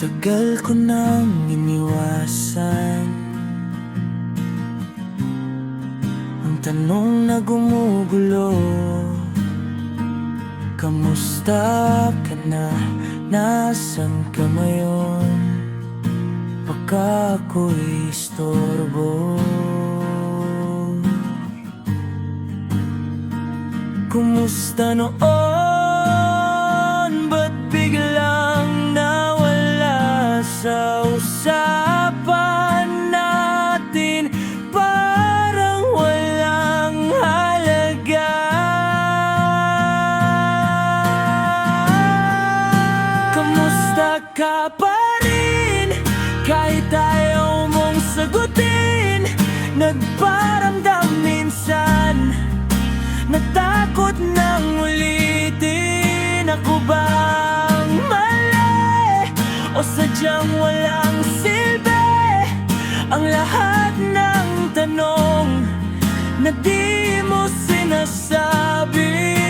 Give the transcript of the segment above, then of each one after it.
Tagal ko nang iniwasan ang tanong na gumugulo. Kamusta ka na? Nasaan ka ngayon? Baka ako'y istorbo. Kumusta noon? Ba't biglang nawala sa usapan natin? Parang walang halaga. Kamusta ka pa rin? Kahit ayaw mong sagutin, nagparamdam minsan, natakot nang ulitin. Ako bang mali o sadyang walang silbi ang lahat ng tanong na di mo sinasabi?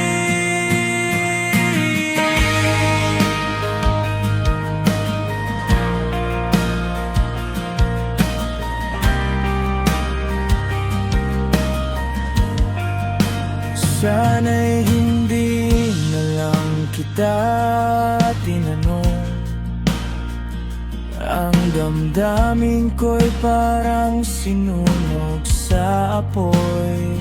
Sana'y hindi na lang kita tinanong. Ang damdamin ko'y parang sinunog sa apoy.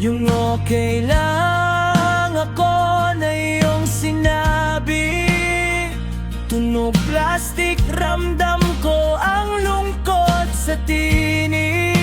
Yung okay lang ako na iyong sinabi, tunog plastic, ramdam ko ang lungkot sa tinig.